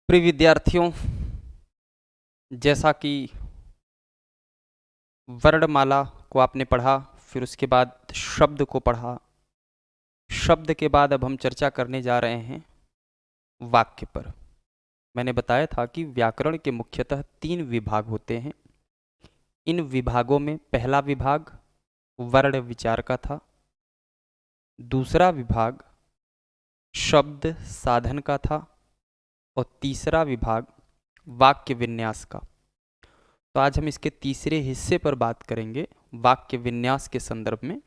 प्रिय विद्यार्थियों, जैसा कि वर्णमाला को आपने पढ़ा, फिर उसके बाद शब्द को पढ़ा। शब्द के बाद अब हम चर्चा करने जा रहे हैं वाक्य पर। मैंने बताया था कि व्याकरण के मुख्यतः 3 विभाग होते हैं। इन विभागों में पहला विभाग वर्ण विचार का था, दूसरा विभाग शब्द साधन का था और तीसरा विभाग वाक्य विन्यास का। तो आज हम इसके तीसरे हिस्से पर बात करेंगे, वाक्य विन्यास के संदर्भ में।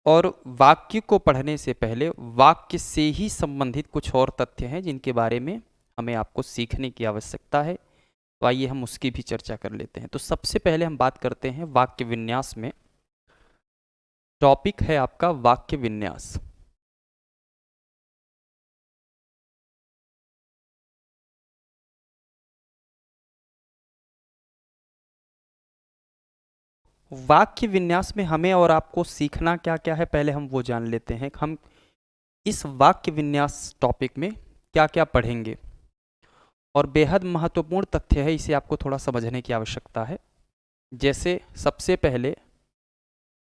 और वाक्य को पढ़ने से पहले वाक्य से ही संबंधित कुछ और तथ्य हैं जिनके बारे में हमें आपको सीखने की आवश्यकता है। तो आइए हम उसकी भी चर्चा कर लेते हैं। तो सबसे पहले हम बात करते हैं वाक्य विन्यास में। टॉपिक है आपका वाक्य विन्यास। वाक्य विन्यास में हमें और आपको सीखना क्या क्या है, पहले हम वो जान लेते हैं। हम इस वाक्य विन्यास टॉपिक में क्या क्या पढ़ेंगे और बेहद महत्वपूर्ण तथ्य है, इसे आपको थोड़ा समझने की आवश्यकता है। जैसे सबसे पहले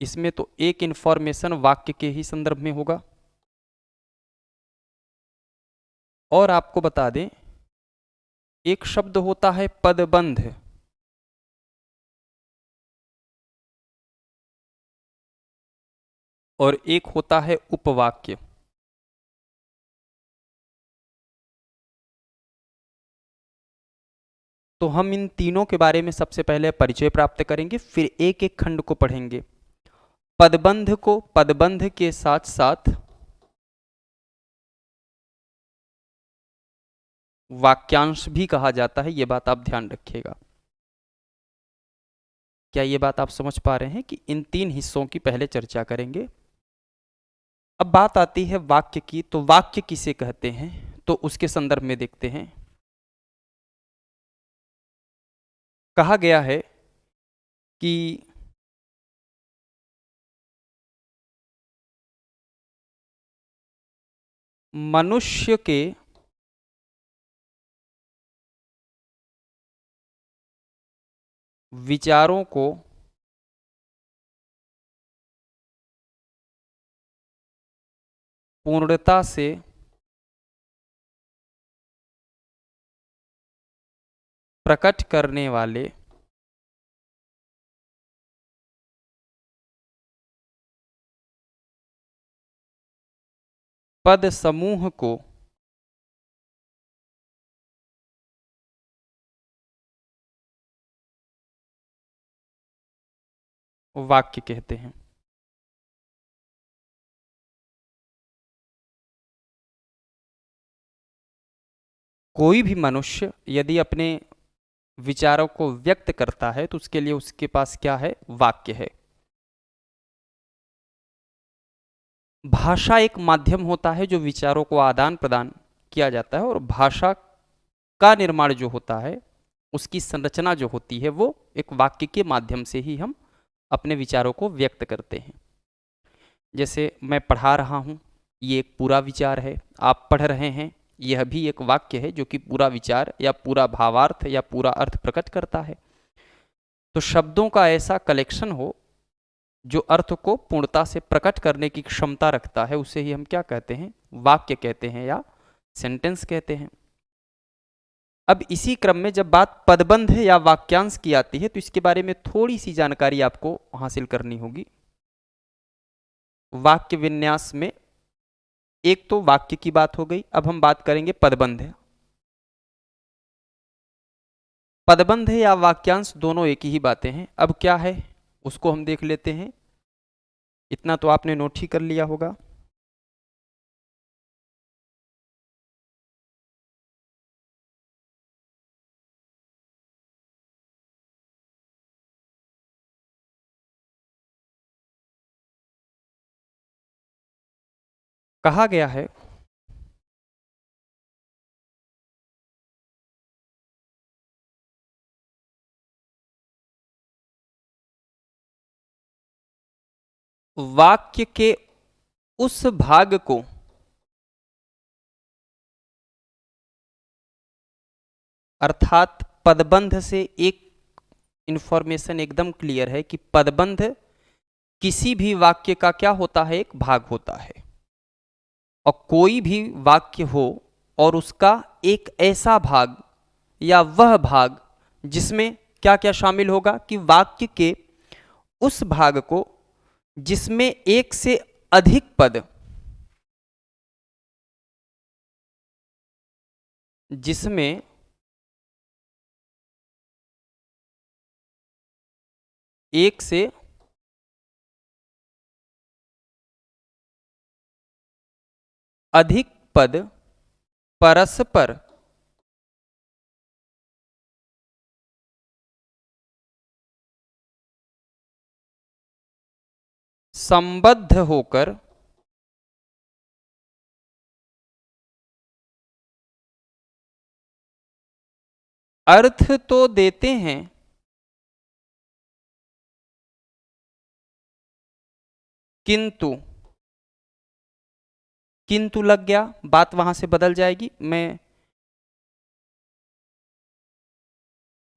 इसमें तो एक इंफॉर्मेशन वाक्य के ही संदर्भ में होगा, और आपको बता दें एक शब्द होता है पदबंध, और एक होता है उपवाक्य। तो हम इन तीनों के बारे में सबसे पहले परिचय प्राप्त करेंगे, फिर एक एक खंड को पढ़ेंगे। पदबंध को पदबंध के साथ साथ वाक्यांश भी कहा जाता है, यह बात आप ध्यान रखिएगा। क्या ये बात आप समझ पा रहे हैं कि इन 3 हिस्सों की पहले चर्चा करेंगे। अब बात आती है वाक्य की। तो वाक्य किसे कहते हैं, तो उसके संदर्भ में देखते हैं। कहा गया है कि मनुष्य के विचारों को पूर्णता से प्रकट करने वाले पद समूह को वाक्य कहते हैं। कोई भी मनुष्य यदि अपने विचारों को व्यक्त करता है तो उसके लिए उसके पास क्या है, वाक्य है। भाषा एक माध्यम होता है जो विचारों को आदान प्रदान किया जाता है, और भाषा का निर्माण जो होता है, उसकी संरचना जो होती है, वो एक वाक्य के माध्यम से ही हम अपने विचारों को व्यक्त करते हैं। जैसे मैं पढ़ा रहा हूँ, ये एक पूरा विचार है। आप पढ़ रहे हैं, यह भी एक वाक्य है जो कि पूरा विचार या पूरा भावार्थ या पूरा अर्थ प्रकट करता है। तो शब्दों का ऐसा कलेक्शन हो जो अर्थ को पूर्णता से प्रकट करने की क्षमता रखता है, उसे ही हम क्या कहते हैं, वाक्य कहते हैं या सेंटेंस कहते हैं। अब इसी क्रम में जब बात पदबंध या वाक्यांश की आती है तो इसके बारे में थोड़ी सी जानकारी आपको हासिल करनी होगी। वाक्य विन्यास में एक तो वाक्य की बात हो गई, अब हम बात करेंगे पदबंध। पदबंध या वाक्यांश दोनों एक ही बातें हैं। अब क्या है उसको हम देख लेते हैं। इतना तो आपने नोट ही कर लिया होगा। कहा गया है वाक्य के उस भाग को अर्थात पदबंध से एक इंफॉर्मेशन एकदम क्लियर है कि पदबंध किसी भी वाक्य का क्या होता है, एक भाग होता है। और कोई भी वाक्य हो और उसका एक ऐसा भाग या वह भाग जिसमें क्या क्या शामिल होगा कि वाक्य के उस भाग को जिसमें एक से अधिक पद, जिसमें एक से अधिक पद परस्पर संबद्ध होकर अर्थ तो देते हैं किंतु, किंतु लग गया, बात वहां से बदल जाएगी।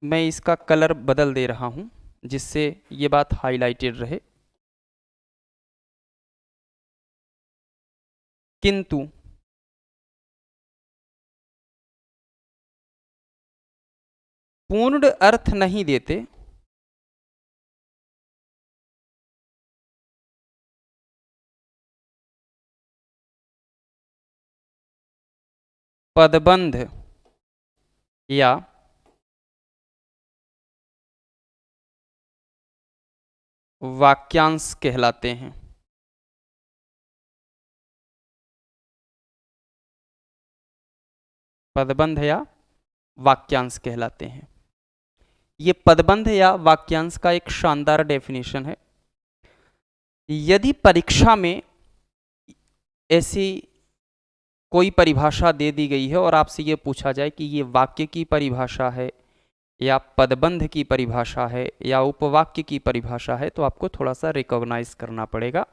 मैं इसका कलर बदल दे रहा हूं जिससे ये बात हाईलाइटेड रहे। किंतु पूर्ण अर्थ नहीं देते, पदबंध या वाक्यांश कहलाते हैं। पदबंध या वाक्यांश कहलाते हैं। ये पदबंध या वाक्यांश का एक शानदार डेफिनेशन है। यदि परीक्षा में ऐसी कोई परिभाषा दे दी गई है और आपसे ये पूछा जाए कि ये वाक्य की परिभाषा है या पदबंध की परिभाषा है या उपवाक्य की परिभाषा है, तो आपको थोड़ा सा रिकॉग्नाइज करना पड़ेगा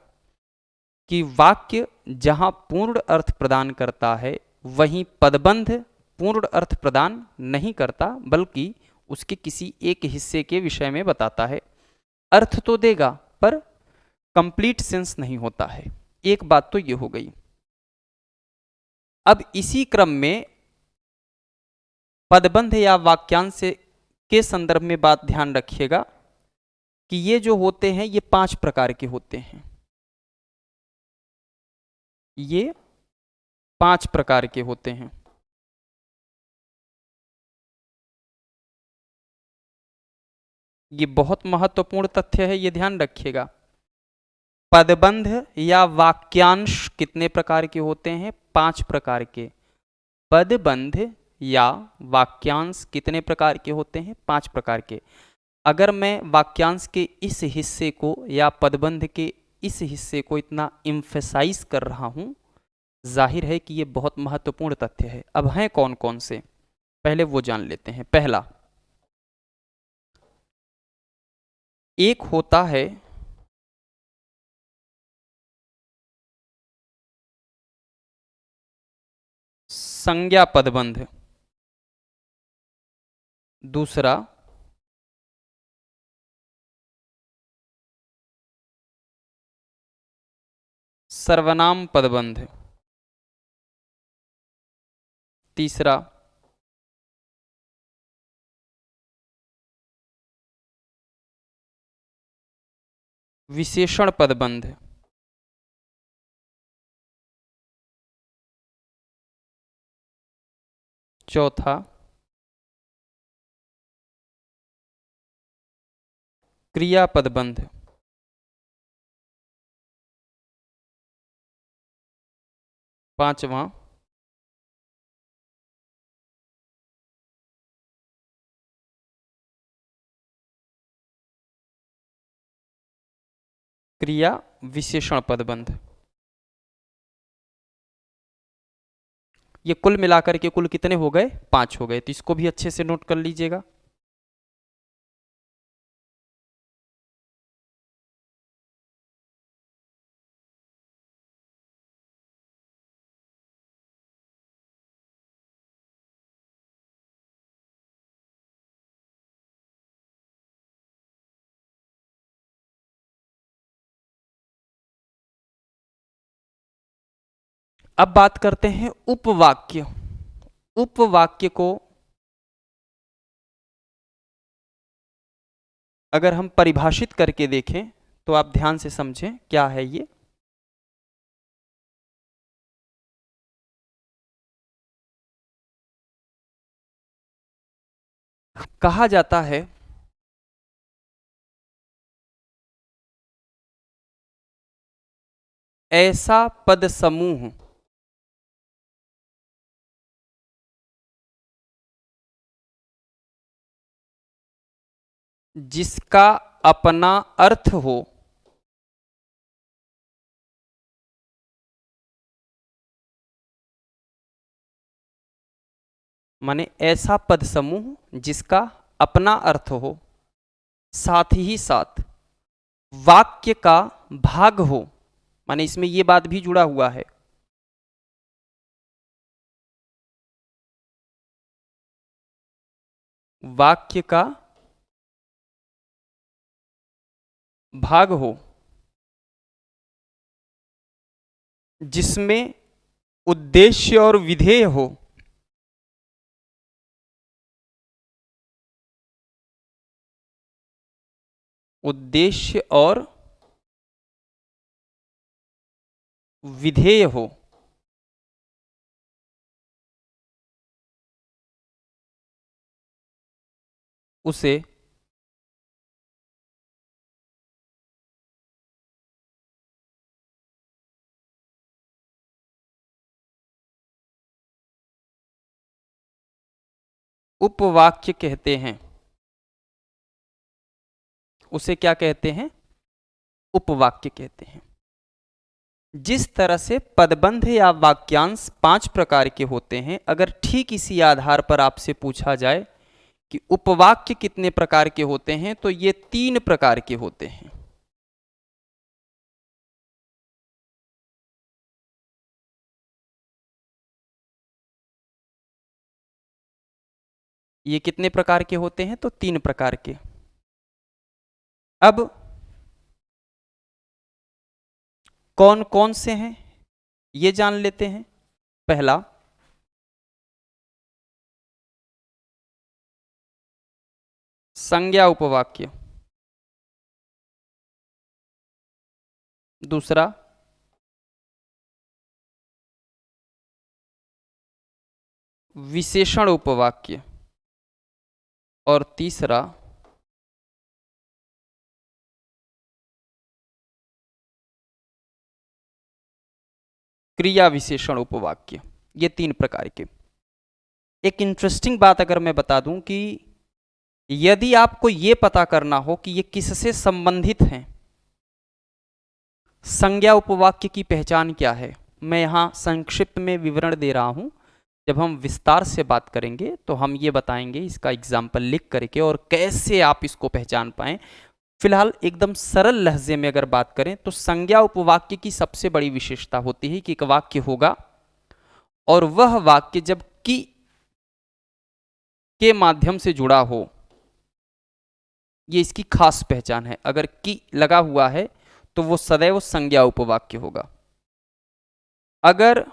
कि वाक्य जहां पूर्ण अर्थ प्रदान करता है वहीं पदबंध पूर्ण अर्थ प्रदान नहीं करता, बल्कि उसके किसी एक हिस्से के विषय में बताता है। अर्थ तो देगा पर कंप्लीट सेंस नहीं होता है। एक बात तो ये हो गई। अब इसी क्रम में पदबंध या वाक्यांश के संदर्भ में बात ध्यान रखिएगा कि ये जो होते हैं ये 5 प्रकार के होते हैं। ये 5 प्रकार के होते हैं। ये बहुत महत्वपूर्ण तथ्य है, ये ध्यान रखिएगा। पदबंध या वाक्यांश कितने प्रकार के होते हैं? 5 प्रकार के। पदबंध या वाक्यांश कितने प्रकार के होते हैं? 5 प्रकार के। अगर मैं वाक्यांश के इस हिस्से को या पदबंध के इस हिस्से को इतना इम्फेसाइज कर रहा हूं, जाहिर है कि ये बहुत महत्वपूर्ण तथ्य है। अब हैं कौन कौन से, पहले वो जान लेते हैं। पहला, एक होता है संज्ञा पदबंध, दूसरा सर्वनाम पदबंध, तीसरा विशेषण पदबंध, चौथा क्रिया पदबंध, पांचवा क्रिया विशेषण पदबंध। ये कुल मिलाकर के कुल कितने हो गए? 5 हो गए। तो इसको भी अच्छे से नोट कर लीजिएगा। अब बात करते हैं उपवाक्य। उपवाक्य को अगर हम परिभाषित करके देखें तो आप ध्यान से समझें क्या है ये। कहा जाता है ऐसा पद समूह जिसका अपना अर्थ हो, माने ऐसा पद समूह जिसका अपना अर्थ हो, साथ ही साथ वाक्य का भाग हो, माने इसमें ये बात भी जुड़ा हुआ है, वाक्य का भाग हो जिसमें उद्देश्य और विधेय हो, उद्देश्य और विधेय हो, उसे उपवाक्य कहते हैं। उसे क्या कहते हैं? उपवाक्य कहते हैं। जिस तरह से पदबंध या वाक्यांश 5 प्रकार के होते हैं, अगर ठीक इसी आधार पर आपसे पूछा जाए कि उपवाक्य कितने प्रकार के होते हैं, तो ये 3 प्रकार के होते हैं। ये कितने प्रकार के होते हैं? तो 3 प्रकार के। अब कौन कौन से हैं ये जान लेते हैं। पहला, संज्ञा उपवाक्य। दूसरा, विशेषण उपवाक्य। और तीसरा, क्रिया विशेषण उपवाक्य। ये 3 प्रकार के। एक इंटरेस्टिंग बात अगर मैं बता दूं कि यदि आपको ये पता करना हो कि ये किससे संबंधित हैं, संज्ञा उपवाक्य की पहचान क्या है, मैं यहां संक्षिप्त में विवरण दे रहा हूं। जब हम विस्तार से बात करेंगे तो हम ये बताएंगे इसका एग्जाम्पल लिख करके और कैसे आप इसको पहचान पाएं। फिलहाल एकदम सरल लहजे में अगर बात करें तो संज्ञा उपवाक्य की सबसे बड़ी विशेषता होती है कि एक वाक्य होगा और वह वाक्य जब की के माध्यम से जुड़ा हो, ये इसकी खास पहचान है। अगर की लगा हुआ है तो वो सदैव संज्ञा उपवाक्य होगा। अगर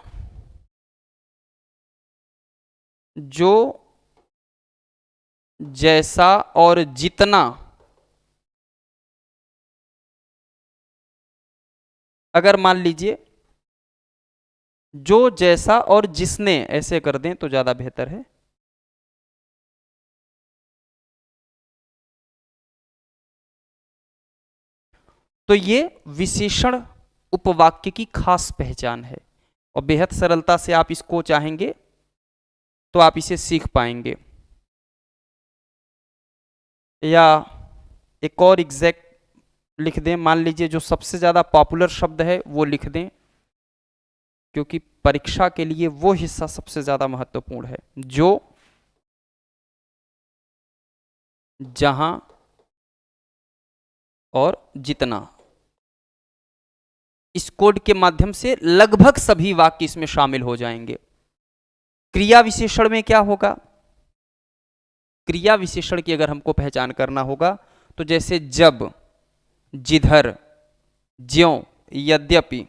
जो, जैसा और जितना, अगर मान लीजिए जो, जैसा और जिसने ऐसे कर दें तो ज्यादा बेहतर है। तो ये विशेषण उपवाक्य की खास पहचान है और बेहद सरलता से आप इसको चाहेंगे तो आप इसे सीख पाएंगे। या एक और एग्जैक्ट लिख दें, मान लीजिए जो सबसे ज्यादा पॉपुलर शब्द है वो लिख दें, क्योंकि परीक्षा के लिए वो हिस्सा सबसे ज्यादा महत्वपूर्ण है। जो, जहां और जितना। इस कोड के माध्यम से लगभग सभी वाक्य इसमें शामिल हो जाएंगे। क्रिया विशेषण में क्या होगा? क्रिया विशेषण की अगर हमको पहचान करना होगा तो जैसे जब, जिधर, ज्यों, यद्यपि।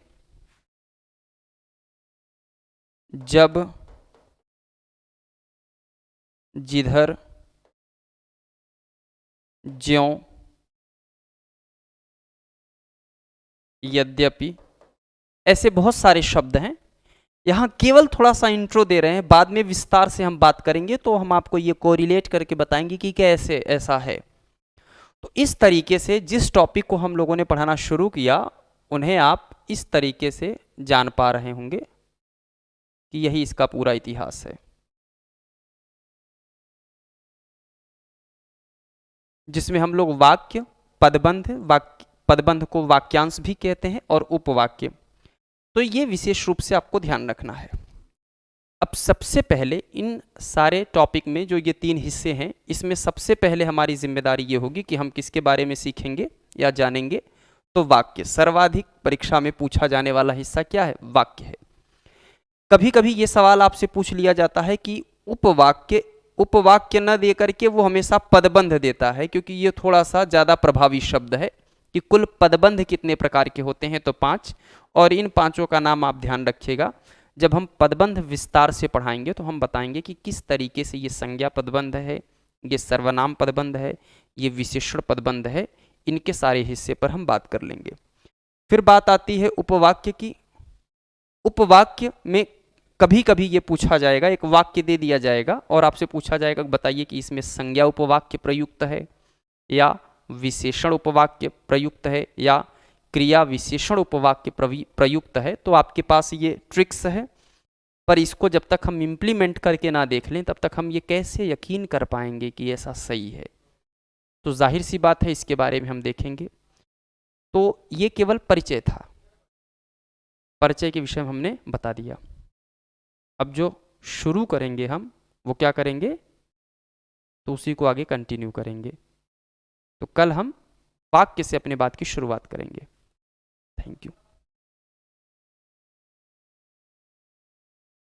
जब, जिधर, ज्यों, यद्यपि, ऐसे बहुत सारे शब्द हैं। यहाँ केवल थोड़ा सा इंट्रो दे रहे हैं, बाद में विस्तार से हम बात करेंगे तो हम आपको ये कोरिलेट करके बताएंगे कि कैसे ऐसा है। तो इस तरीके से जिस टॉपिक को हम लोगों ने पढ़ाना शुरू किया उन्हें आप इस तरीके से जान पा रहे होंगे कि यही इसका पूरा इतिहास है, जिसमें हम लोग वाक्य, पदबंध को वाक्यांश भी कहते हैं और उपवाक्य। तो ये विशेष रूप से आपको ध्यान रखना है। अब सबसे पहले इन सारे टॉपिक में जो ये 3 हिस्से हैं, इसमें सबसे पहले हमारी जिम्मेदारी ये होगी कि हम किसके बारे में सीखेंगे या जानेंगे, तो वाक्य। सर्वाधिक परीक्षा में पूछा जाने वाला हिस्सा क्या है? वाक्य है। कभी कभी ये सवाल आपसे पूछ लिया जाता है कि उपवाक्य न दे करके वो हमेशा पदबंध देता है, क्योंकि ये थोड़ा सा ज़्यादा प्रभावी शब्द है कि कुल पदबंध कितने प्रकार के होते हैं, तो 5, और इन 5 का नाम आप ध्यान रखिएगा। जब हम पदबंध विस्तार से पढ़ाएंगे तो हम बताएंगे कि किस तरीके से ये संज्ञा पदबंध है, ये सर्वनाम पदबंध है, ये विशेषण पदबंध है, इनके सारे हिस्से पर हम बात कर लेंगे। फिर बात आती है उपवाक्य की। उपवाक्य में कभी कभी ये पूछा जाएगा, एक वाक्य दे दिया जाएगा और आपसे पूछा जाएगा बताइए कि इसमें संज्ञा उपवाक्य प्रयुक्त है या विशेषण उपवाक्य प्रयुक्त है या क्रिया विशेषण उपवाक्य प्रयुक्त है। तो आपके पास ये ट्रिक्स है, पर इसको जब तक हम इम्प्लीमेंट करके ना देख लें तब तक हम ये कैसे यकीन कर पाएंगे कि ऐसा सही है। तो जाहिर सी बात है इसके बारे में हम देखेंगे। तो ये केवल परिचय था, परिचय के विषय में हमने बता दिया। अब जो शुरू करेंगे हम वो क्या करेंगे, तो उसी को आगे कंटिन्यू करेंगे। तो कल हम वाक्य से अपने बात की शुरुआत करेंगे। Thank you.